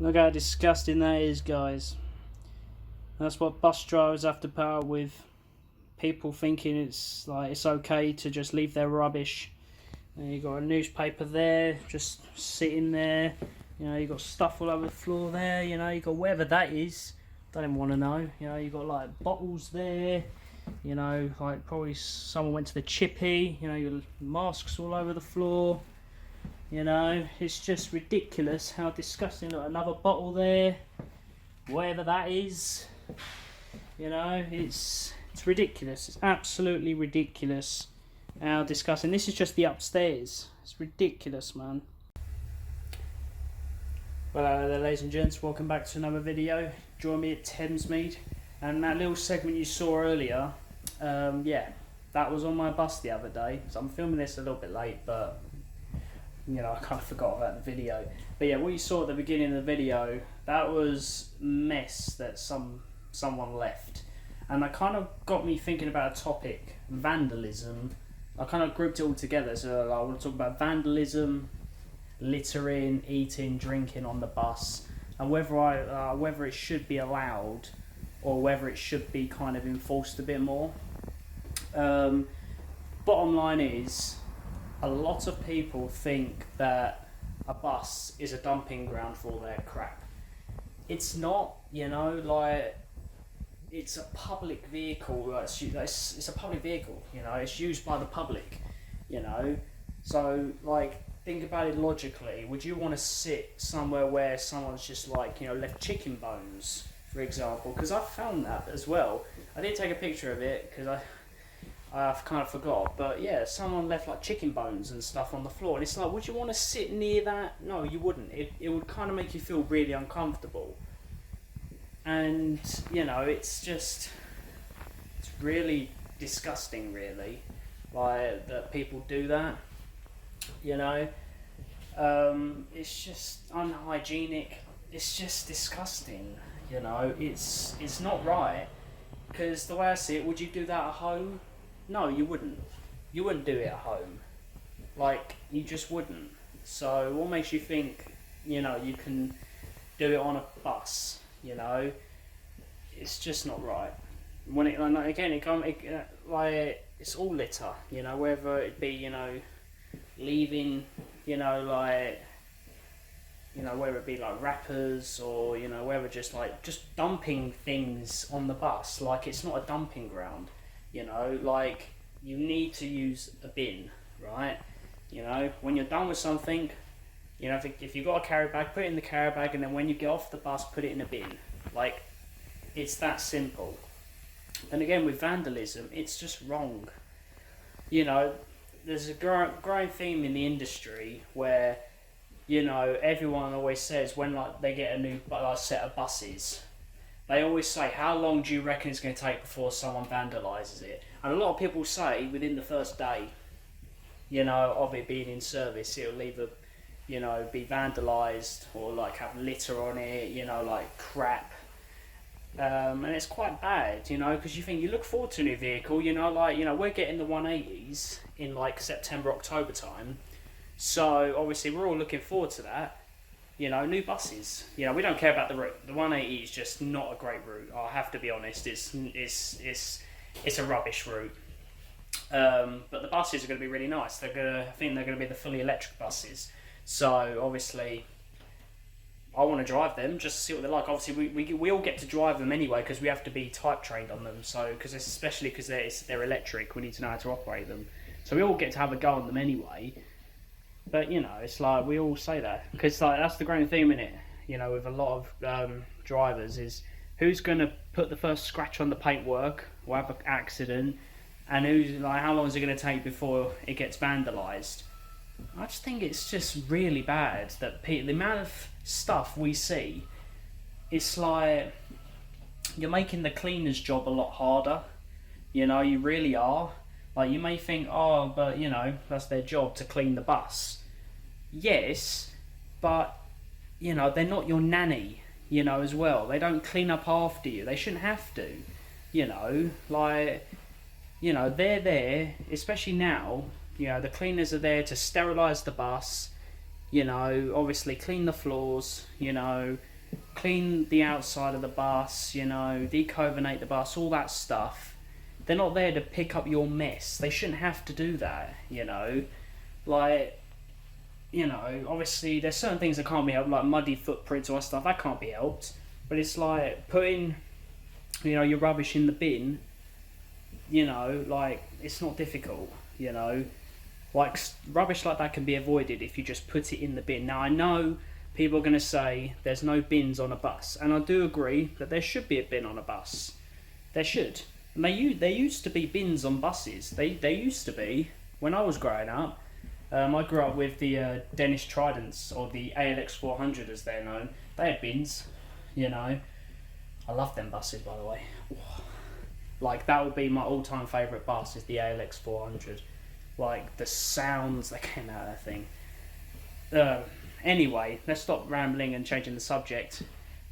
Look how disgusting that is, guys. That's what bus drivers have to put up with. People thinking it's okay to just leave their rubbish. And you got a newspaper there, just sitting there. You know, you got stuff all over the floor there. You know, you got whatever that is. Don't even want to know. You know, you got like bottles there. You know, like probably someone went to the chippy. You know, your masks all over the floor. You know, it's just ridiculous how disgusting. Look, another bottle there, whatever that is. You know, it's ridiculous. It's absolutely ridiculous how disgusting. This is just the upstairs. It's ridiculous, man. Well, hello there, ladies and gents. Welcome back to another video. Join me at Thamesmead. And that little segment you saw earlier, yeah, that was on my bus the other day. So I'm filming this a little bit late, but you know, I kind of forgot about the video. But yeah, what you saw at the beginning of the video, that was mess that someone left. And that kind of got me thinking about a topic, vandalism. I kind of grouped it all together. So I want to talk about vandalism, littering, eating, drinking on the bus, and whether it should be allowed or whether it should be kind of enforced a bit more. Bottom line is, a lot of people think that a bus is a dumping ground for all their crap. It's not, you know, like, it's a public vehicle. It's a public vehicle, you know, it's used by the public, you know. So, like, think about it logically. Would you want to sit somewhere where someone's just, like, you know, left chicken bones, for example? Because I found that as well. I did take a picture of it because I've kind of forgot, but yeah, someone left like chicken bones and stuff on the floor, and it's like, would you want to sit near that? No, you wouldn't. It would kind of make you feel really uncomfortable. And, you know, it's really disgusting, really, like, that people do that, you know. It's just unhygienic. It's just disgusting, you know. It's not right, because the way I see it, would you do that at home? No, you wouldn't. You wouldn't do it at home. Like, you just wouldn't. So what makes you think, you know, you can do it on a bus, you know? It's just not right. When it, like, again, like, it's all litter, you know, whether it be, you know, leaving, you know, like, you know, whether it be like wrappers or, you know, whether just dumping things on the bus. Like, it's not a dumping ground. You know, like, you need to use a bin, right? You know, when you're done with something, you know, if you've got a carry bag, put it in the carry bag, and then when you get off the bus, put it in a bin. Like, it's that simple. And again, with vandalism, it's just wrong. You know, there's a growing theme in the industry where, you know, everyone always says when, like, they get a new set of buses, they always say, how long do you reckon it's going to take before someone vandalises it? And a lot of people say within the first day, you know, of it being in service, it'll either, you know, be vandalised or, like, have litter on it, you know, like crap. And it's quite bad, you know, because you look forward to a new vehicle, you know, like, you know, we're getting the 180s in, like, September, October time. So, obviously, we're all looking forward to that. You know, new buses. You know, we don't care about the route. The 180 is just not a great route. I have to be honest. It's a rubbish route. But the buses are going to be really nice. I think they're going to be the fully electric buses. So obviously, I want to drive them just to see what they're like. Obviously, we all get to drive them anyway because we have to be type trained on them. So especially because they're electric, we need to know how to operate them. So we all get to have a go on them anyway. But, you know, it's like, we all say that, because, like, that's the growing theme in it, you know, with a lot of drivers, is who's going to put the first scratch on the paintwork or have an accident, and who's, like, how long is it going to take before it gets vandalised? I just think it's just really bad that the amount of stuff we see, it's like, you're making the cleaner's job a lot harder, you know, you really are. Like, you may think, oh, but, you know, that's their job to clean the bus. Yes, but, you know, they're not your nanny, you know, as well. They don't clean up after you. They shouldn't have to, you know. Like, you know, they're there, especially now, you know, the cleaners are there to sterilise the bus, you know, obviously clean the floors, you know, clean the outside of the bus, you know, decarbonate the bus, all that stuff. They're not there to pick up your mess. They shouldn't have to do that, you know. Like, you know, obviously there's certain things that can't be helped, like muddy footprints or stuff, that can't be helped. But it's like putting, you know, your rubbish in the bin, you know, like, it's not difficult, you know. Like, rubbish like that can be avoided if you just put it in the bin. Now, I know people are going to say there's no bins on a bus, and I do agree that there should be a bin on a bus. There should. And there used to be bins on buses. They used to be, when I was growing up. I grew up with the Danish Tridents, or the ALX 400 as they're known. They had bins, you know. I love them buses, by the way. Like, that would be my all-time favourite bus, is the ALX 400. Like, the sounds that came out of that thing. Anyway, let's stop rambling and changing the subject.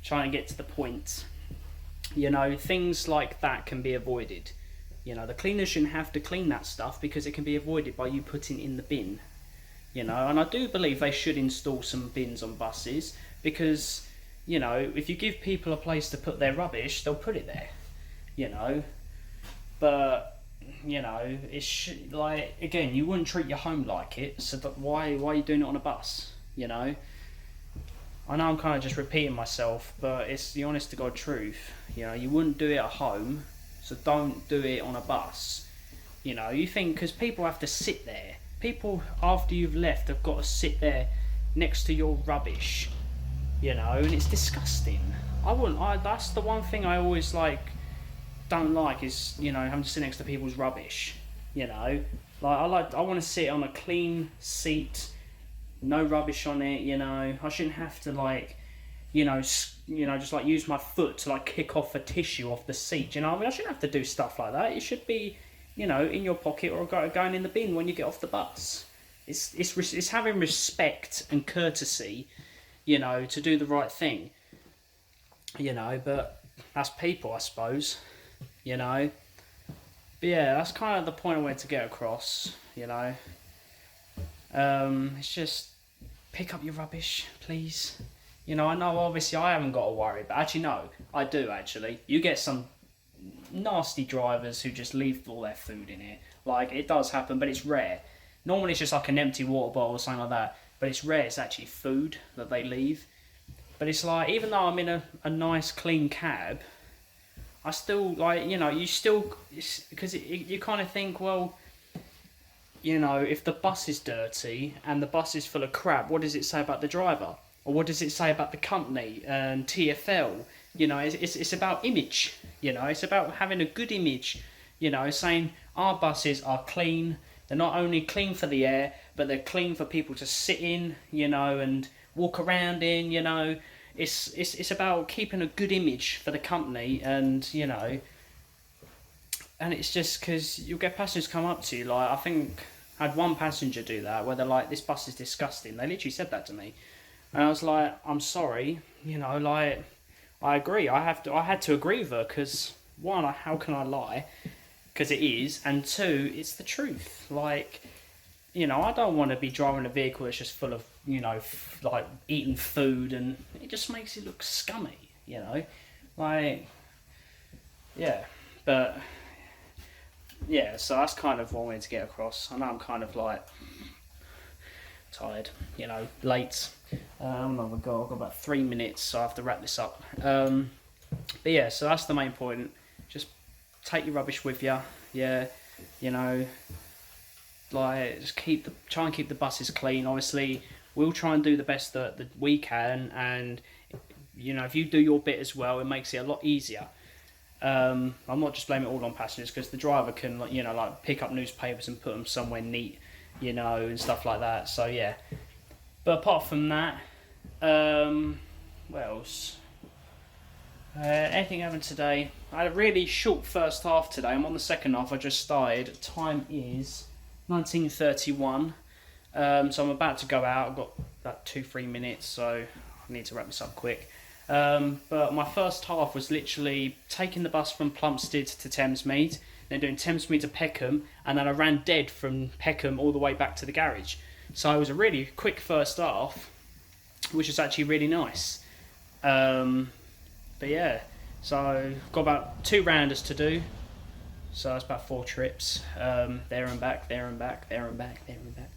Trying to get to the point. You know, things like that can be avoided. You know, the cleaners shouldn't have to clean that stuff because it can be avoided by you putting it in the bin. You know, and I do believe they should install some bins on buses because, you know, if you give people a place to put their rubbish, they'll put it there. You know, but, you know, it's like, again, you wouldn't treat your home like it, so why are you doing it on a bus, you know? I know I'm kind of just repeating myself, but it's the honest to God truth. You know, you wouldn't do it at home, so don't do it on a bus. You know, you think, because people have to sit there. People, after you've left, have got to sit there next to your rubbish, you know, and it's disgusting. That's the one thing I always, like, don't like is, you know, having to sit next to people's rubbish, you know. I want to sit on a clean seat, no rubbish on it, you know. I shouldn't have to, like, you know, just like use my foot to like kick off a tissue off the seat, you know. I mean, I shouldn't have to do stuff like that. It should be, you know, in your pocket or going in the bin when you get off the bus. It's having respect and courtesy, you know, to do the right thing, you know. But that's people, I suppose, you know. But yeah, that's kind of the point I wanted to get across, you know. It's just pick up your rubbish, please. You know, I know obviously I haven't got to worry, but actually no, I do actually. You get some nasty drivers who just leave all their food in it. Like, it does happen, but it's rare. Normally it's just like an empty water bottle or something like that, but it's rare it's actually food that they leave. But it's like, even though I'm in a nice clean cab, I still, like, you know, you still, because you kind of think, well, you know, if the bus is dirty and the bus is full of crap, what does it say about the driver? Or what does it say about the company and TfL? You know, it's about image, you know, it's about having a good image, you know, saying our buses are clean. They're not only clean for the air, but they're clean for people to sit in, you know, and walk around in, you know. It's about keeping a good image for the company, and, you know, and it's just because you'll get passengers come up to you, like, I think I had one passenger do that, where they're like, this bus is disgusting. They literally said that to me. And I was like, I'm sorry, you know, like, I agree. I had to agree with her, because, one, how can I lie? Because it is. And two, it's the truth. Like, you know, I don't want to be driving a vehicle that's just full of, you know, like, eating food, and it just makes it look scummy, you know? Like, yeah. But, yeah, so that's kind of what I wanted to get across. I know I'm kind of, like, tired, you know, late. I've got about 3 minutes, so I have to wrap this up. But yeah, so that's the main point. Just take your rubbish with you. Yeah, you know, like, just try and keep the buses clean. Obviously, we'll try and do the best that we can, and, you know, if you do your bit as well, it makes it a lot easier. I'm not just blaming it all on passengers, because the driver can, you know, like, pick up newspapers and put them somewhere neat, you know, and stuff like that. So yeah. But apart from that, what else? Anything happened today? I had a really short first half today. I'm on the second half. I just started. Time is 19:31. So I'm about to go out. I've got about 2-3 minutes, so I need to wrap this up quick. But my first half was literally taking the bus from Plumstead to Thamesmead, then doing Thamesmead to Peckham, and then I ran dead from Peckham all the way back to the garage. So it was a really quick first half, which was actually really nice. But yeah, so got about 2 rounders to do. So that's about 4 trips. There and back, there and back, there and back, there and back.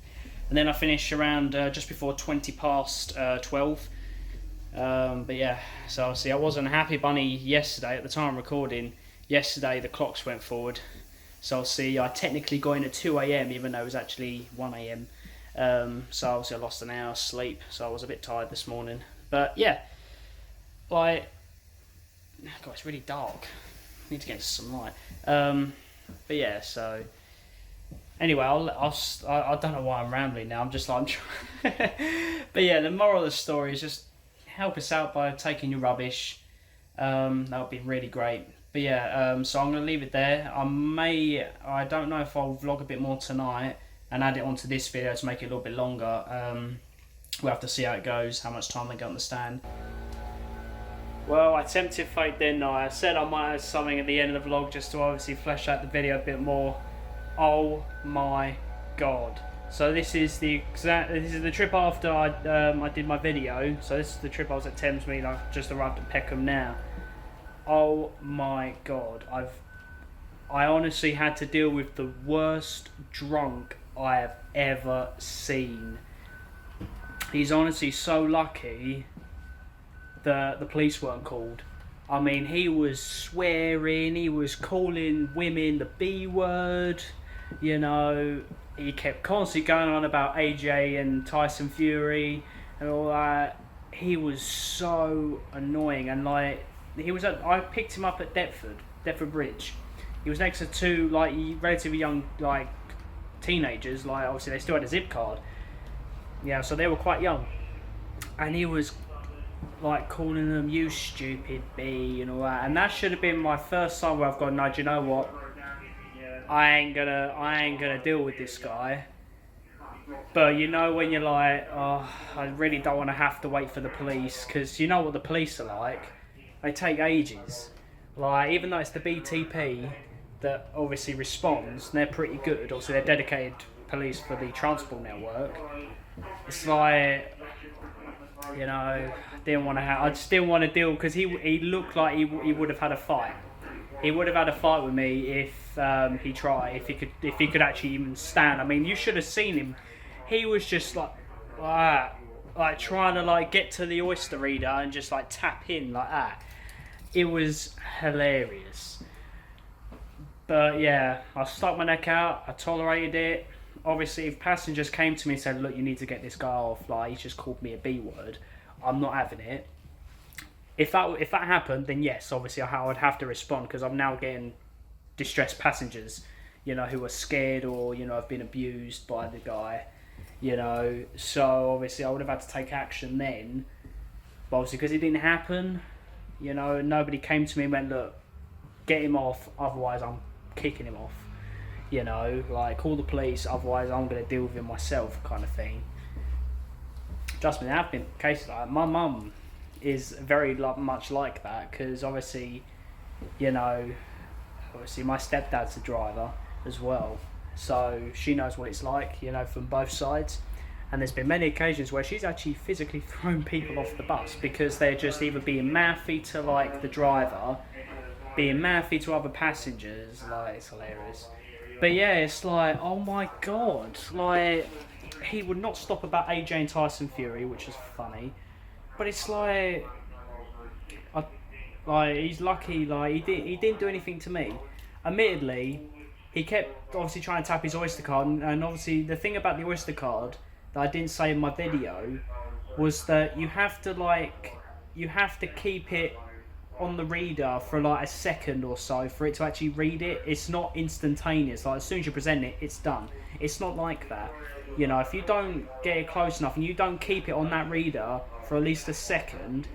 And then I finish around just before 20 past 12. But yeah, so obviously I wasn't a happy bunny yesterday. At the time of recording, yesterday the clocks went forward. So obviously I technically got in at 2 a.m. even though it was actually 1 a.m. So obviously I lost an hour's sleep. So I was a bit tired this morning. But yeah, like, God, it's really dark. I need to get into some light. But yeah, so anyway, I don't know why I'm rambling now. I'm just like, but yeah, the moral of the story is just help us out by taking your rubbish. That would be really great. But yeah, so I'm gonna leave it there. I don't know if I'll vlog a bit more tonight and add it onto this video to make it a little bit longer. We'll have to see how it goes, how much time I get on the stand. Well, I tempted fate, didn't I? I said I might have something at the end of the vlog just to obviously flesh out the video a bit more. Oh my god. So this is the trip after I did my video. So this is the trip I was at Thamesmead. I've just arrived at Peckham now. Oh my god. I honestly had to deal with the worst drunk I have ever seen. He's honestly so lucky the police weren't called. I mean, he was swearing, he was calling women the B word, you know, he kept constantly going on about AJ and Tyson Fury and all that. He was so annoying, and like, I picked him up at Deptford Bridge. He was next to 2 like relatively young like teenagers, like obviously they still had a zip card. Yeah, so they were quite young. And he was like calling them you stupid bee and all that, and that should have been my first time where I've gone, no, do you know what, I ain't gonna deal with this guy. But you know when you're like, oh, I really don't want to have to wait for the police, because you know what the police are like, they take ages. Like, even though it's the BTP that obviously responds, and they're pretty good, obviously they're dedicated police for the transport network, it's like, you know, I just didn't want to deal, because he looked like he would have had a fight. He would have had a fight with me if he tried, if he could actually even stand. I mean, you should have seen him. He was just like trying to like get to the oyster reader and just like tap in like that. It was hilarious. But yeah, I stuck my neck out. I tolerated it. Obviously, if passengers came to me and said, look, you need to get this guy off, like, he's just called me a B word, I'm not having it. If that happened, then yes, obviously I would have to respond, because I'm now getting distressed passengers, you know, who are scared or, you know, have been abused by the guy, you know. So obviously I would have had to take action then. But obviously because it didn't happen, you know, nobody came to me and went, look, get him off, otherwise I'm kicking him off. You know, like, call the police, otherwise I'm going to deal with him myself, kind of thing. Trust me, there have been cases like that. My mum is very much like that, because obviously, you know, my stepdad's a driver as well, so she knows what it's like, you know, from both sides. And there's been many occasions where she's actually physically thrown people off the bus because they're just either being mouthy to like the driver, being mouthy to other passengers. Like, it's hilarious. But yeah, it's like, oh my god, like, he would not stop about AJ and Tyson Fury, which is funny. But it's like, he's lucky, like, he didn't do anything to me. Admittedly, he kept obviously trying to tap his Oyster card, and obviously the thing about the Oyster card that I didn't say in my video was that you have to keep it on the reader for like a second or so for it to actually read it. It's not instantaneous. Like, as soon as you present it, it's done. It's not like that. You know, if you don't get it close enough and you don't keep it on that reader for at least a second,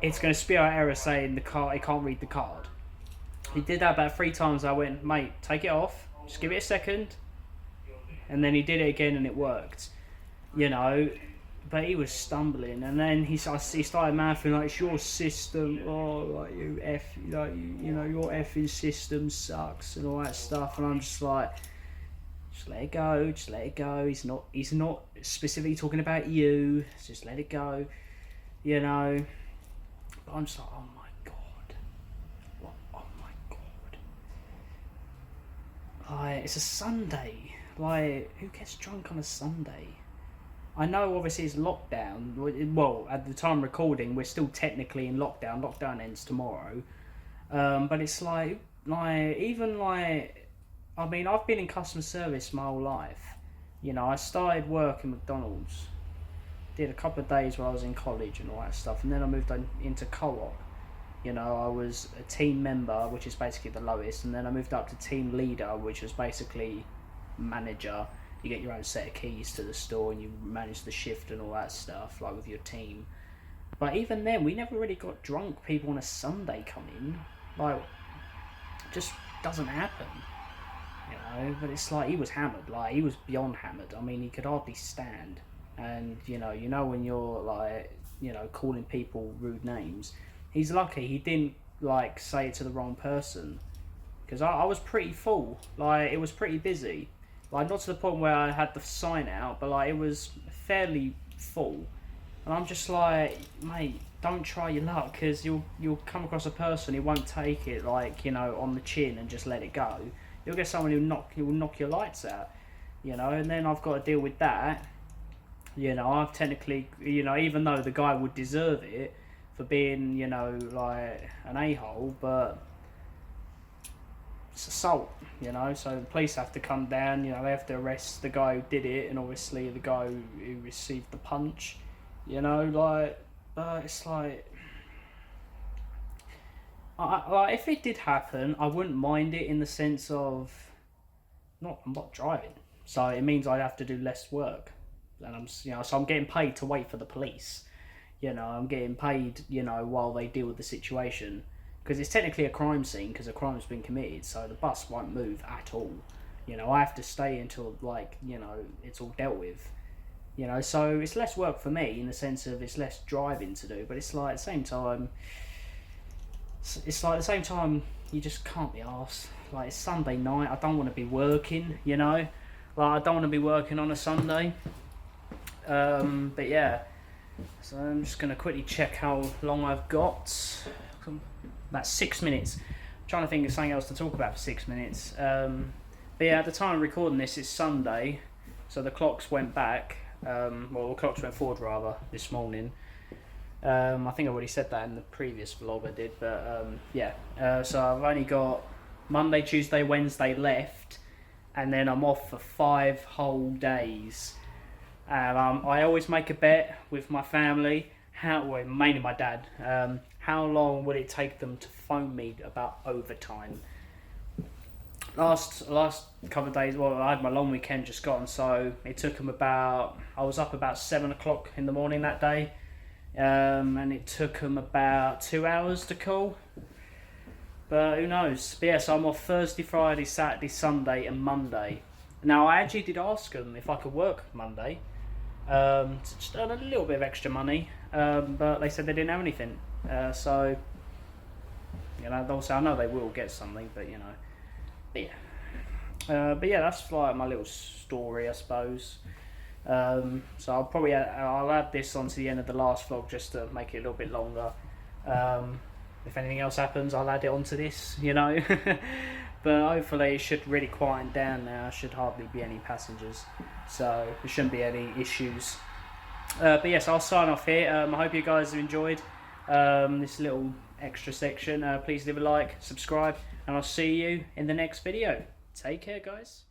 it's going to spew out error saying the card, it can't read the card. He did that about 3 times. I went, mate, take it off, just give it a second. And then he did it again and it worked. You know, but he was stumbling, and then he started mouthing like, it's your system, oh, like, you know, your effing system sucks and all that stuff. And I'm just like, just let it go, he's not specifically talking about you, just let it go, you know. But I'm just like, oh my god, what? Oh my god! Like, it's a Sunday. Like, who gets drunk on a Sunday? I know obviously it's lockdown. Well, at the time recording, we're still technically in lockdown. Lockdown ends tomorrow. But it's like, even like, I mean, I've been in customer service my whole life. You know, I started work in McDonald's. Did a couple of days while I was in college and all that stuff. And then I moved on into co-op. You know, I was a team member, which is basically the lowest. And then I moved up to team leader, which was basically manager. You get your own set of keys to the store and you manage the shift and all that stuff, like with your team. But even then, we never really got drunk people on a Sunday come in. Like, just doesn't happen, you know. But it's like, he was hammered. Like, he was beyond hammered. I mean, he could hardly stand. And, you know when you're, like, you know, calling people rude names. He's lucky he didn't, like, say it to the wrong person. Because I was pretty full. Like, it was pretty busy. Like, not to the point where I had the sign out, but like, it was fairly full. And I'm just like, mate, don't try your luck, because you'll come across a person who won't take it, like, you know, on the chin and just let it go. You'll get someone who will knock your lights out, you know. And then I've got to deal with that. You know, I've technically, you know, even though the guy would deserve it for being, you know, like an a-hole, but it's assault, you know. So the police have to come down, you know, they have to arrest the guy who did it, and obviously the guy who received the punch, you know, like, but it's like, like, if it did happen, I wouldn't mind it, in the sense of, I'm not driving, so it means I'd have to do less work, and I'm, you know, so I'm getting paid to wait for the police, you know, I'm getting paid, you know, while they deal with the situation. Because it's technically a crime scene, because a crime's been committed, so the bus won't move at all. You know, I have to stay until, like, you know, it's all dealt with. You know, so it's less work for me, in the sense of it's less driving to do, but it's like, at the same time, you just can't be arsed. Like, it's Sunday night, I don't want to be working, you know? Like, I don't want to be working on a Sunday. But yeah, so I'm just going to quickly check how long I've got. About 6 minutes. I'm trying to think of something else to talk about for 6 minutes. But yeah, at the time of recording this, it's Sunday, so the clocks went back. Well, the clocks went forward rather this morning. I think I already said that in the previous vlog I did, but yeah. So I've only got Monday, Tuesday, Wednesday left, and then I'm off for 5 whole days. And I always make a bet with my family, mainly my dad. How long would it take them to phone me about overtime? Last couple of days, well, I had my long weekend just gone, so it took them I was up about 7 o'clock in the morning that day, and it took them about 2 hours to call. But who knows? But yeah, so I'm off Thursday, Friday, Saturday, Sunday and Monday. Now, I actually did ask them if I could work Monday, to just earn a little bit of extra money, but they said they didn't have anything. So, you know, also I know they will get something, but you know, but yeah, that's like my little story, I suppose. So I'll add this onto the end of the last vlog just to make it a little bit longer. If anything else happens, I'll add it onto this, you know. But hopefully it should really quieten down now. There should hardly be any passengers, so there shouldn't be any issues. But yes, I'll sign off here. I hope you guys have enjoyed this little extra section. Please leave a like, subscribe, and I'll see you in the next video. Take care, guys.